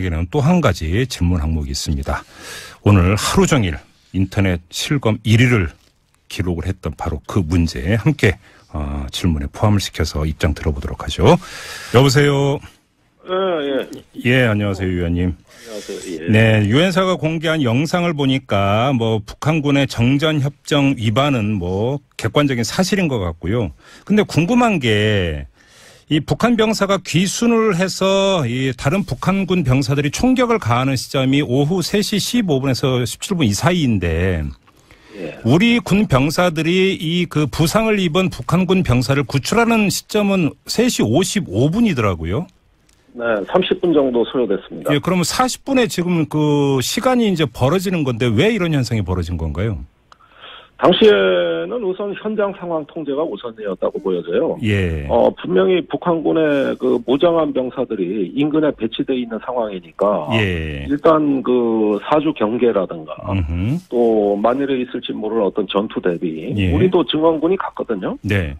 제기되는 또 한 가지 질문 항목이 있습니다. 오늘 하루 종일 인터넷 실검 1위를 기록을 했던 바로 그 문제에 함께 질문에 포함을 시켜서 입장 들어보도록 하죠. 여보세요. 예, 안녕하세요, 위원님. 안녕하세요. 예. 네, 유엔사가 공개한 영상을 보니까 북한군의 정전협정 위반은 객관적인 사실인 것 같고요. 근데 궁금한 게 이 북한 병사가 귀순을 해서 이 다른 북한군 병사들이 총격을 가하는 시점이 오후 3시 15분에서 17분 이 사이인데 우리 군 병사들이 이 그 부상을 입은 북한군 병사를 구출하는 시점은 3시 55분이더라고요. 네, 30분 정도 소요됐습니다. 예, 그러면 40분에 지금 그 시간이 이제 벌어지는 건데 왜 이런 현상이 벌어진 건가요? 당시에는 우선 현장 상황 통제가 우선이었다고 보여져요. 예. 분명히 북한군의 그 무장한 병사들이 인근에 배치되어 있는 상황이니까. 예. 일단 그 사주 경계라든가 또 만일에 있을지 모를 어떤 전투 대비. 예. 우리도 증원군이 갔거든요. 네.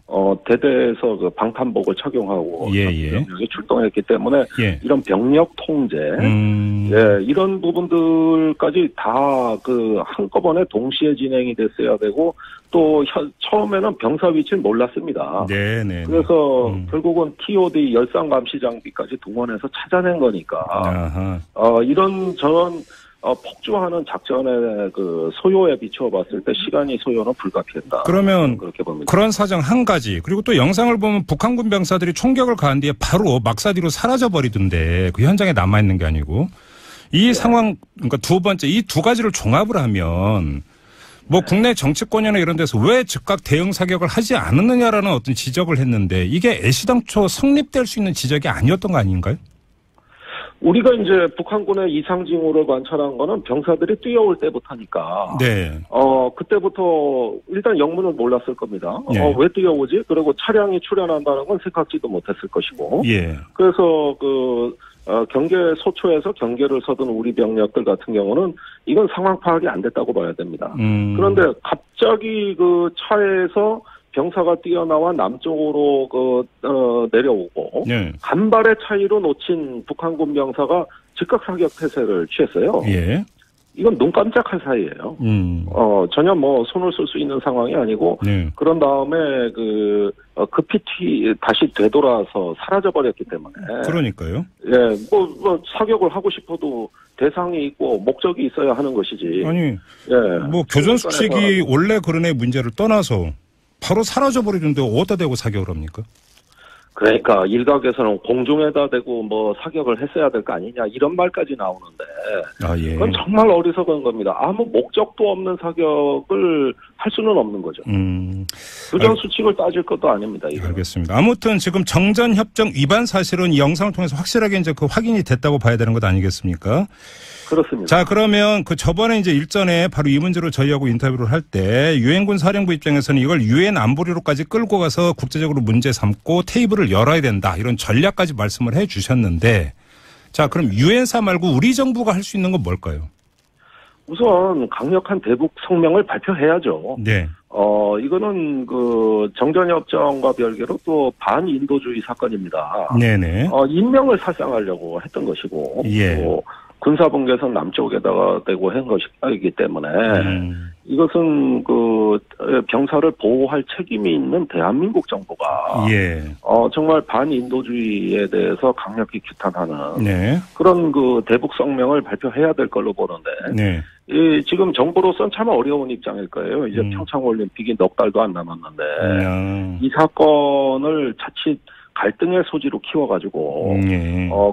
대대에서 그 방탄복을 착용하고. 병력이 출동했기 때문에. 예. 이런 병력 통제. 예, 이런 부분들까지 다 그 한꺼번에 동시에 진행이 됐어야 되고 또 처음에는 병사 위치를 몰랐습니다. 네네. 그래서 결국은 TOD 열상 감시 장비까지 동원해서 찾아낸 거니까. 이런 저런 폭주하는 작전의 그 소요에 비추어봤을 때 시간이 소요는 불가피했다. 그러면 그렇게 봅니다. 그런 사정 한 가지. 그리고 또 영상을 보면 북한군 병사들이 총격을 가한 뒤에 바로 막사디로 사라져 버리던데 그 현장에 남아 있는 게 아니고 이 상황 그러니까 두 번째 이 두 가지를 종합을 하면 국내 정치권이나 이런 데서 왜 즉각 대응 사격을 하지 않았느냐라는 어떤 지적을 했는데 이게 애시당초 성립될 수 있는 지적이 아니었던 거 아닌가요? 우리가 이제 북한군의 이상 징후를 관찰한 거는 병사들이 뛰어올 때부터니까. 네. 그때부터 일단 영문을 몰랐을 겁니다. 네. 왜 뛰어오지? 그리고 차량이 출현한다는 건 생각지도 못했을 것이고. 예. 그래서 경계 소초에서 경계를 서둔 우리 병력들 같은 경우는 이건 상황 파악이 안 됐다고 봐야 됩니다. 그런데 갑자기 그 차에서 병사가 뛰어나와 남쪽으로 내려오고 네. 간발의 차이로 놓친 북한군 병사가 즉각 사격 태세를 취했어요. 예. 이건 눈 깜짝할 사이예요. 전혀 손을 쓸 수 있는 상황이 아니고 네. 그런 다음에 급히 다시 되돌아서 사라져 버렸기 때문에. 그러니까요. 예, 사격을 하고 싶어도 대상이 있고 목적이 있어야 하는 것이지. 아니, 예. 교전 수칙이 원래 그런 애 문제를 떠나서 바로 사라져 버리는데 어디다 대고 사격을 합니까? 그러니까 일각에서는 공중에다 대고 사격을 했어야 될 거 아니냐 이런 말까지 나오는데 예. 그건 정말 어리석은 겁니다. 아무 목적도 없는 사격을 할 수는 없는 거죠. 교전 수칙을 따질 것도 아닙니다. 이건. 알겠습니다. 아무튼 지금 정전협정 위반 사실은 이 영상을 통해서 확실하게 이제 확인이 됐다고 봐야 되는 것 아니겠습니까? 그렇습니다. 자, 그러면 저번에 이제 일전에 바로 이 문제로 저희하고 인터뷰를 할 때 유엔군 사령부 입장에서는 이걸 유엔 안보리로까지 끌고 가서 국제적으로 문제 삼고 테이블을 열어야 된다. 이런 전략까지 말씀을 해 주셨는데 자, 그럼 유엔사 말고 우리 정부가 할 수 있는 건 뭘까요? 우선 강력한 대북 성명을 발표해야죠. 네. 이거는 정전협정과 별개로 또 반인도주의 사건입니다. 네네. 인명을 살상하려고 했던 것이고. 예. 군사분계선 남쪽에다가 대고 한 것이기 때문에 이것은 병사를 보호할 책임이 있는 대한민국 정부가 정말 반인도주의에 대해서 강력히 규탄하는 그런 대북 성명을 발표해야 될 걸로 보는데 지금 정부로서는 참 어려운 입장일 거예요. 이제 평창올림픽이 넉 달도 안 남았는데 이 사건을 자칫 갈등의 소지로 키워가지고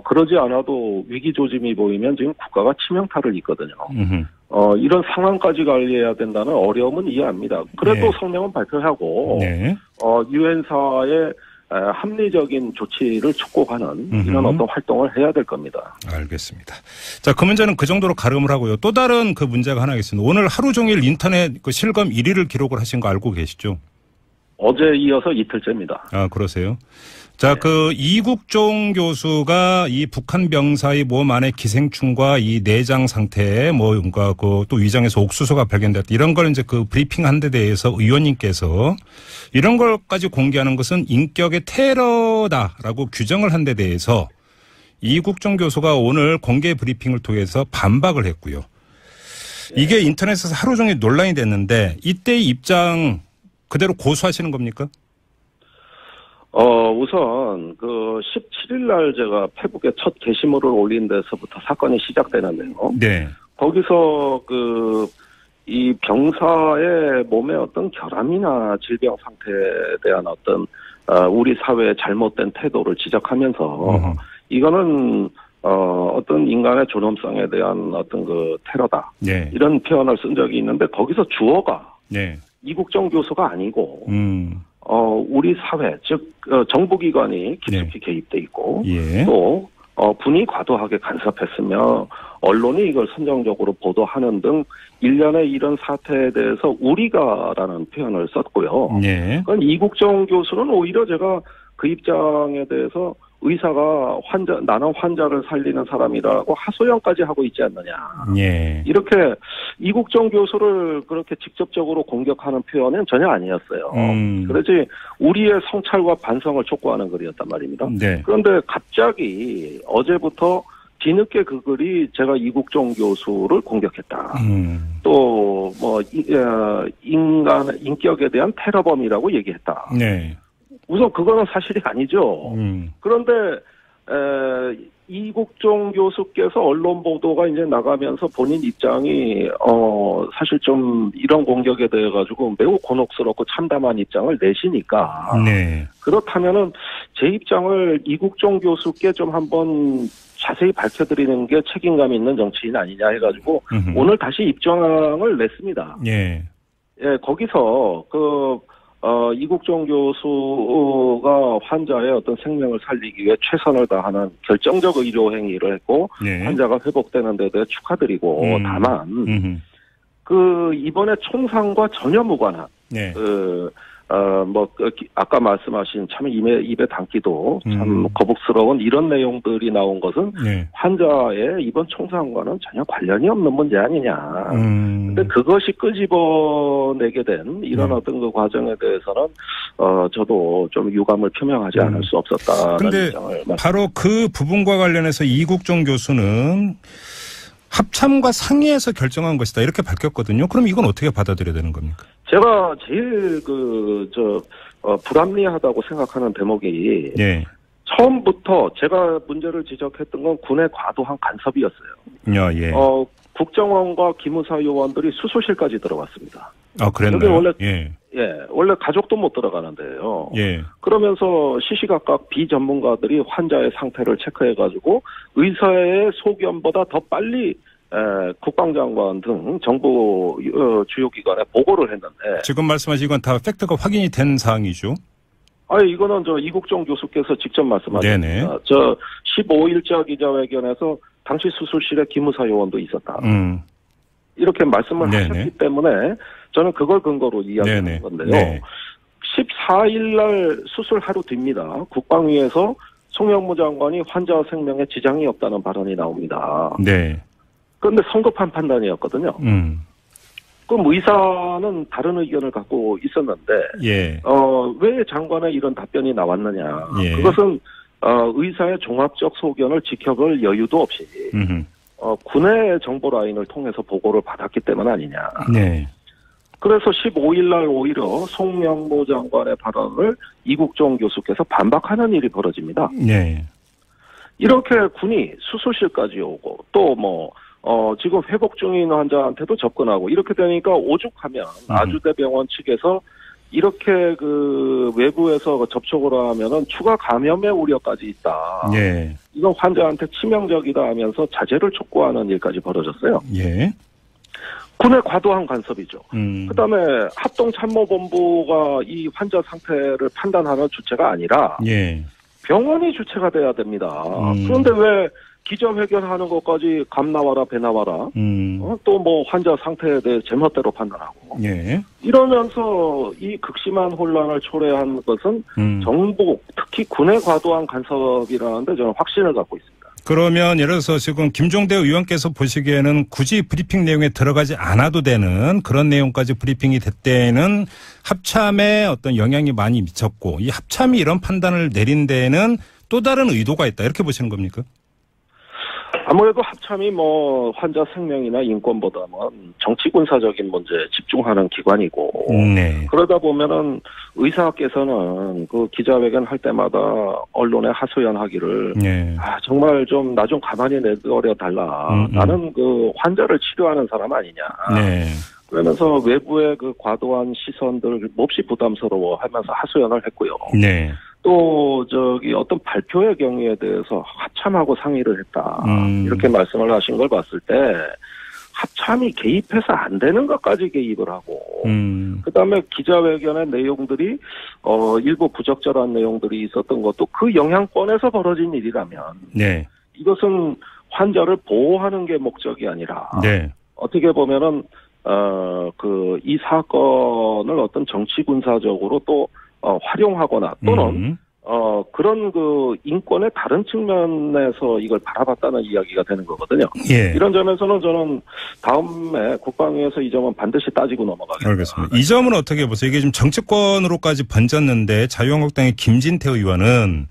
그러지 않아도 위기 조짐이 보이면 지금 국가가 치명타를 입거든요. 이런 상황까지 관리해야 된다는 어려움은 이해합니다. 그래도 성명은 발표하고 유엔사의 합리적인 조치를 촉구하는 이런 어떤 활동을 해야 될 겁니다. 알겠습니다. 자, 그 문제는 그 정도로 가름을 하고요. 또 다른 문제가 하나 있습니다. 오늘 하루 종일 인터넷 실검 1위를 기록을 하신 거 알고 계시죠? 어제 이어서 이틀째입니다. 아, 그러세요? 자, 이국종 교수가 이 북한 병사의 몸 안에 기생충과 이 내장 상태에 또 위장에서 옥수수가 발견됐다. 이런 걸 이제 브리핑 한 데 대해서 의원님께서 이런 걸까지 공개하는 것은 인격의 테러다라고 규정을 한 데 대해서 이국종 교수가 오늘 공개 브리핑을 통해서 반박을 했고요. 이게 인터넷에서 하루 종일 논란이 됐는데 이때의 입장 그대로 고수하시는 겁니까? 우선 그 17일 날 제가 페북에 첫 게시물을 올린 데서부터 사건이 시작되는데요. 네. 거기서 이 병사의 몸에 어떤 결함이나 질병 상태에 대한 어떤 우리 사회의 잘못된 태도를 지적하면서 이거는 어떤 인간의 존엄성에 대한 어떤 그 테러다. 네. 이런 표현을 쓴 적이 있는데 거기서 주어가 네. 이국종 교수가 아니고 우리 사회 즉 정부기관이 깊숙이 네. 개입돼 있고 예. 또 분이 과도하게 간섭했으며 언론이 이걸 선정적으로 보도하는 등 일련의 이런 사태에 대해서 우리가라는 표현을 썼고요. 네. 그러니까 이국종 교수는 오히려 제가 그 입장에 대해서 의사가 나는 환자를 살리는 사람이라고 하소연까지 하고 있지 않느냐. 예. 이렇게 이국종 교수를 그렇게 직접적으로 공격하는 표현은 전혀 아니었어요. 그렇지 우리의 성찰과 반성을 촉구하는 글이었단 말입니다. 네. 그런데 갑자기 어제부터 뒤늦게 그 글이 제가 이국종 교수를 공격했다. 또 뭐 인격에 대한 테러범이라고 얘기했다. 네. 우선 그거는 사실이 아니죠. 그런데 이국종 교수께서 언론 보도가 이제 나가면서 본인 입장이 사실 좀 이런 공격에 대해 가지고 매우 곤혹스럽고 참담한 입장을 내시니까 네. 그렇다면은 제 입장을 이국종 교수께 좀 한번 자세히 밝혀드리는 게 책임감 있는 정치인 아니냐 해가지고 오늘 다시 입장을 냈습니다. 예. 예, 거기서 이국종 교수가 환자의 어떤 생명을 살리기 위해 최선을 다하는 결정적 의료 행위를 했고 네. 환자가 회복되는 데 대해 축하드리고 다만 이번에 총상과 전혀 무관한 네. 아까 말씀하신 참 입에 담기도 참 거북스러운 이런 내용들이 나온 것은 네. 환자의 이번 총상과는 전혀 관련이 없는 문제 아니냐. 근데 그것이 끄집어내게 된 이런 어떤 그 과정에 대해서는 저도 좀 유감을 표명하지 않을 수 없었다. 그런데 바로 그 부분과 관련해서 이국종 교수는 합참과 상의해서 결정한 것이다 이렇게 밝혔거든요. 그럼 이건 어떻게 받아들여야 되는 겁니까? 제가 제일 불합리하다고 생각하는 대목이 네. 처음부터 제가 문제를 지적했던 건 군의 과도한 간섭이었어요. 예. 국정원과 기무사 요원들이 수술실까지 들어갔습니다. 아, 그랬나요? 원래 원래 가족도 못 들어가는데요. 예. 그러면서 시시각각 비전문가들이 환자의 상태를 체크해가지고 의사의 소견보다 더 빨리 국방장관 등 정부 주요 기관에 보고를 했는데 지금 말씀하신 건 다 팩트가 확인이 된 사항이죠? 이거는 이국종 교수께서 직접 말씀하셨습니다. 15일자 기자회견에서 당시 수술실에 기무사 요원도 있었다. 이렇게 말씀을 네네. 하셨기 때문에 저는 그걸 근거로 이야기하는 건데요. 네. 14일 날 수술 하루 뒤입니다. 국방위에서 송영무 장관이 환자 생명에 지장이 없다는 발언이 나옵니다. 네. 그런데 성급한 판단이었거든요. 그럼 의사는 다른 의견을 갖고 있었는데 예. 왜 장관의 이런 답변이 나왔느냐. 예. 그것은 의사의 종합적 소견을 지켜볼 여유도 없이 군의 정보 라인을 통해서 보고를 받았기 때문 아니냐. 네. 그래서 15일 날 오히려 송영무 장관의 발언을 이국종 교수께서 반박하는 일이 벌어집니다. 네. 이렇게 군이 수술실까지 오고 또 지금 회복 중인 환자한테도 접근하고 이렇게 되니까 오죽하면 아주대병원 측에서 이렇게 외부에서 접촉을 하면은 추가 감염의 우려까지 있다. 예. 이건 환자한테 치명적이다 하면서 자제를 촉구하는 일까지 벌어졌어요. 예. 군의 과도한 간섭이죠. 그다음에 합동참모본부가 이 환자 상태를 판단하는 주체가 아니라 예. 병원이 주체가 돼야 됩니다. 그런데 왜 기자회견하는 것까지 감 나와라 배 나와라 또 환자 상태에 대해 제멋대로 판단하고 예. 이러면서 이 극심한 혼란을 초래한 것은 정부 특히 군의 과도한 간섭이라는데 저는 확신을 갖고 있습니다. 그러면 예를 들어서 지금 김종대 의원께서 보시기에는 굳이 브리핑 내용에 들어가지 않아도 되는 그런 내용까지 브리핑이 됐대는 합참에 어떤 영향이 많이 미쳤고 이 합참이 이런 판단을 내린 데에는 또 다른 의도가 있다 이렇게 보시는 겁니까? 아무래도 합참이 뭐 환자 생명이나 인권보다는 정치 군사적인 문제에 집중하는 기관이고 네. 그러다 보면은 의사께서는 그 기자회견 할 때마다 언론에 하소연하기를 네. 정말 좀 나 좀 가만히 내버려 달라. 나는 그 환자를 치료하는 사람 아니냐. 네. 그러면서 외부의 그 과도한 시선들 몹시 부담스러워하면서 하소연을 했고요. 네. 또 어떤 발표의 경우에 대해서 합참하고 상의를 했다. 이렇게 말씀을 하신 걸 봤을 때 합참이 개입해서 안 되는 것까지 개입을 하고 그다음에 기자회견의 내용들이 일부 부적절한 내용들이 있었던 것도 그 영향권에서 벌어진 일이라면 네. 이것은 환자를 보호하는 게 목적이 아니라 네. 어떻게 보면은 이 사건을 어떤 정치 군사적으로 또 활용하거나 또는 그런 그 인권의 다른 측면에서 이걸 바라봤다는 이야기가 되는 거거든요. 예. 이런 점에서는 저는 다음에 국방위에서 이 점은 반드시 따지고 넘어가겠습니다. 알겠습니다. 이 점은 어떻게 보세요? 이게 지금 정치권으로까지 번졌는데 자유한국당의 김진태 의원은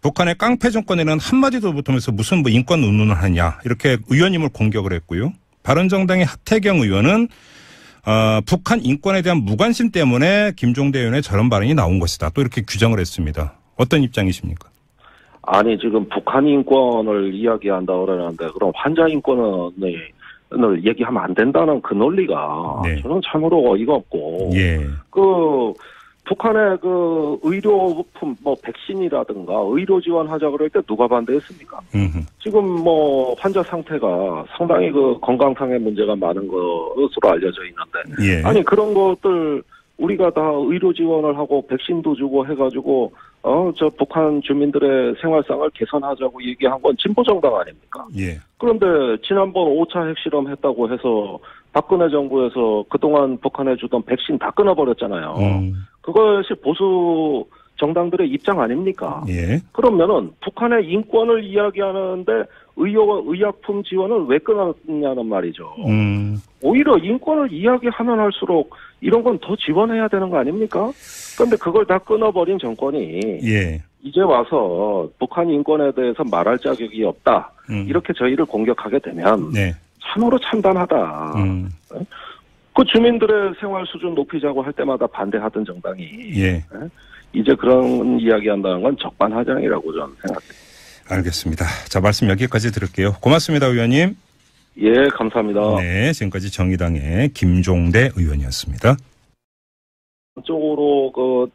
북한의 깡패 정권에는 한마디도 못하면서 무슨 뭐 인권 운운을 하냐 이렇게 의원님을 공격을 했고요. 바른정당의 하태경 의원은 북한 인권에 대한 무관심 때문에 김종대 의원의 저런 발언이 나온 것이다. 또 이렇게 규정을 했습니다. 어떤 입장이십니까? 아니 지금 북한 인권을 이야기한다 그러는데 그럼 환자 인권을 얘기하면 안 된다는 그 논리가 네. 저는 참으로 어이가 없고 예. 북한의 그 의료품 뭐 백신이라든가 의료 지원하자 그럴 때 누가 반대했습니까? 지금 뭐 환자 상태가 상당히 그 건강상의 문제가 많은 것으로 알려져 있는데 예. 아니 그런 것들 우리가 다 의료 지원을 하고 백신도 주고 해가지고 저 북한 주민들의 생활상을 개선하자고 얘기한 건 진보 정당 아닙니까? 예. 그런데 지난번 5차 핵실험 했다고 해서 박근혜 정부에서 그동안 북한에 주던 백신 다 끊어버렸잖아요. 그것이 보수 정당들의 입장 아닙니까? 예. 그러면은 북한의 인권을 이야기하는데 의약품 지원을 왜 끊었냐는 말이죠. 오히려 인권을 이야기하면 할수록 이런 건 더 지원해야 되는 거 아닙니까? 그런데 그걸 다 끊어버린 정권이 예. 이제 와서 북한 인권에 대해서 말할 자격이 없다. 이렇게 저희를 공격하게 되면 네. 참으로 참담하다. 그 주민들의 생활 수준 높이자고 할 때마다 반대하던 정당이 예. 이제 그런 이야기한다는 건 적반하장이라고 저는 생각합니다. 알겠습니다. 자, 말씀 여기까지 들을게요. 고맙습니다, 의원님. 예, 감사합니다. 네, 지금까지 정의당의 김종대 의원이었습니다. 쪽으로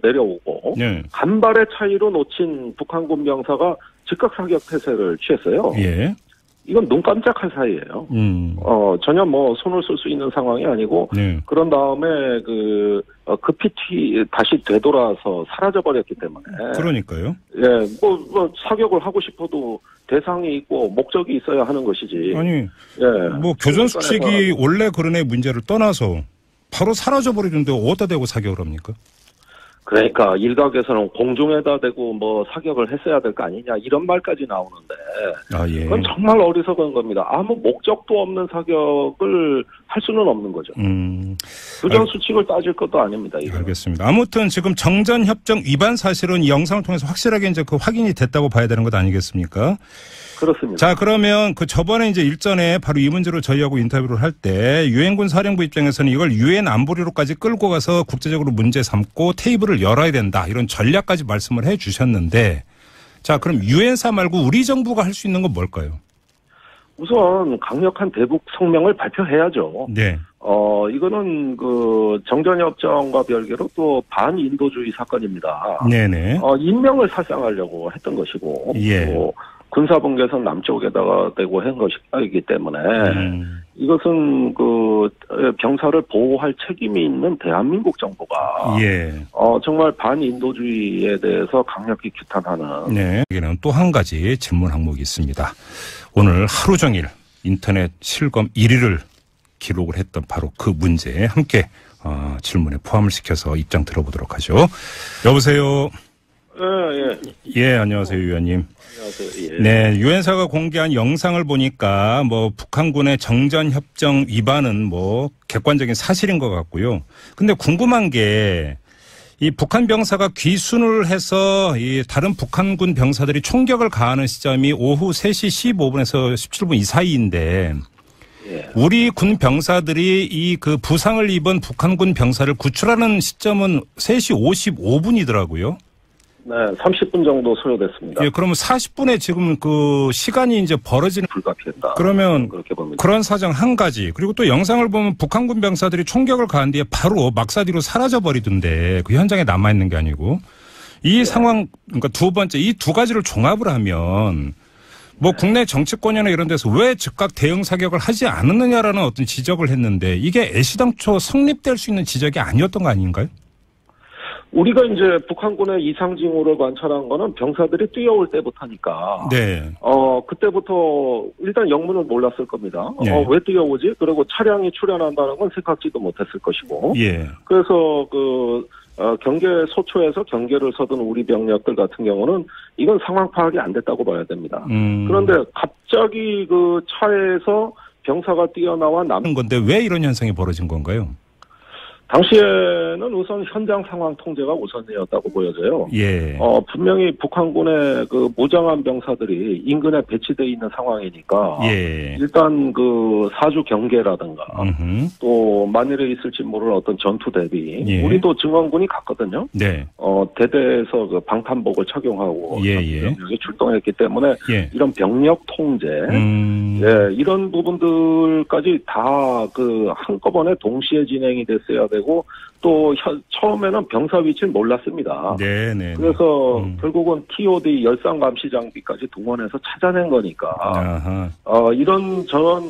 내려오고 네. 간발의 차이로 놓친 북한군 병사가 즉각 사격 태세를 취했어요. 예. 이건 눈 깜짝할 사이예요. 전혀 뭐 손을 쓸 수 있는 상황이 아니고 네. 그런 다음에 급히 다시 되돌아서 사라져 버렸기 때문에. 그러니까요. 예, 뭐 사격을 하고 싶어도 대상이 있고 목적이 있어야 하는 것이지. 아니, 예. 뭐 교전 수칙이 원래 그런 애 문제를 떠나서 바로 사라져 버리는데 어디다 대고 사격을 합니까? 그러니까 일각에서는 공중에다 대고 뭐 사격을 했어야 될 거 아니냐 이런 말까지 나오는데 예. 그건 정말 어리석은 겁니다. 아무 목적도 없는 사격을 할 수는 없는 거죠. 교전 수칙을 따질 것도 아닙니다. 이거는. 알겠습니다. 아무튼 지금 정전협정 위반 사실은 이 영상을 통해서 확실하게 이제 그 확인이 됐다고 봐야 되는 것 아니겠습니까? 그렇습니다. 자, 그러면 그 저번에 이제 일전에 바로 이 문제로 저희하고 인터뷰를 할 때 유엔군 사령부 입장에서는 이걸 유엔 안보리로까지 끌고 가서 국제적으로 문제 삼고 테이블을 열어야 된다. 이런 전략까지 말씀을 해 주셨는데 자, 그럼 유엔사 말고 우리 정부가 할 수 있는 건 뭘까요? 우선 강력한 대북 성명을 발표해야죠. 네. 이거는 그 정전협정과 별개로 또 반인도주의 사건입니다. 네네. 인명을 살상하려고 했던 것이고. 예. 또 군사분계선 남쪽에다가 대고 한 것이기 때문에 이것은 그 병사를 보호할 책임이 있는 대한민국 정부가 예. 정말 반인도주의에 대해서 강력히 규탄하는. 네. 여기는 또 한 가지 질문 항목이 있습니다. 오늘 하루 종일 인터넷 실검 1위를 기록을 했던 바로 그 문제에 함께 질문에 포함을 시켜서 입장 들어보도록 하죠. 여보세요. 예, 안녕하세요, 위원님. 안녕하세요. 예. 네, 유엔사가 공개한 영상을 보니까 뭐 북한군의 정전협정 위반은 뭐 객관적인 사실인 것 같고요. 근데 궁금한 게 이 북한 병사가 귀순을 해서 이 다른 북한군 병사들이 총격을 가하는 시점이 오후 3시 15분에서 17분 이 사이인데 우리 군 병사들이 이 그 부상을 입은 북한군 병사를 구출하는 시점은 3시 55분이더라고요. 네, 30분 정도 소요됐습니다. 예, 그러면 40분에 지금 그 시간이 이제 벌어지는 불가피했다. 그러면 그렇게 봅니다. 그런 사정 한 가지. 그리고 또 영상을 보면 북한군 병사들이 총격을 가한 뒤에 바로 막사디로 사라져 버리던데 그 현장에 남아 있는 게 아니고 이 상황 그러니까 두 번째 이 두 가지를 종합을 하면 뭐 국내 정치권이나 이런 데서 왜 즉각 대응 사격을 하지 않았느냐라는 어떤 지적을 했는데 이게 애시당초 성립될 수 있는 지적이 아니었던 거 아닌가요? 우리가 이제 북한군의 이상 징후를 관찰한 거는 병사들이 뛰어올 때부터니까. 네. 그때부터 일단 영문을 몰랐을 겁니다. 네. 왜 뛰어오지? 그리고 차량이 출현한다는 건 생각지도 못했을 것이고. 예. 그래서 경계 소초에서 경계를 서둔 우리 병력들 같은 경우는 이건 상황 파악이 안 됐다고 봐야 됩니다. 그런데 갑자기 그 차에서 병사가 뛰어나와 남는 건데 왜 이런 현상이 벌어진 건가요? 당시에는 우선 현장 상황 통제가 우선이었다고 보여져요. 예. 분명히 북한군의 그 무장한 병사들이 인근에 배치되어 있는 상황이니까. 예. 일단 그 사주 경계라든가 또 만일에 있을지 모를 어떤 전투 대비. 예. 우리도 증원군이 갔거든요. 네. 대대에서 그 방탄복을 착용하고. 여기 출동했기 때문에. 예. 이런 병력 통제. 예. 이런 부분들까지 다 그 한꺼번에 동시에 진행이 됐어야 되고 또 처음에는 병사 위치를 몰랐습니다. 네네. 그래서 결국은 TOD 열상 감시 장비까지 동원해서 찾아낸 거니까. 이런 저런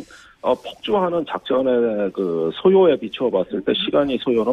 폭주하는 작전의 그 소요에 비추어 봤을 때 시간이 소요는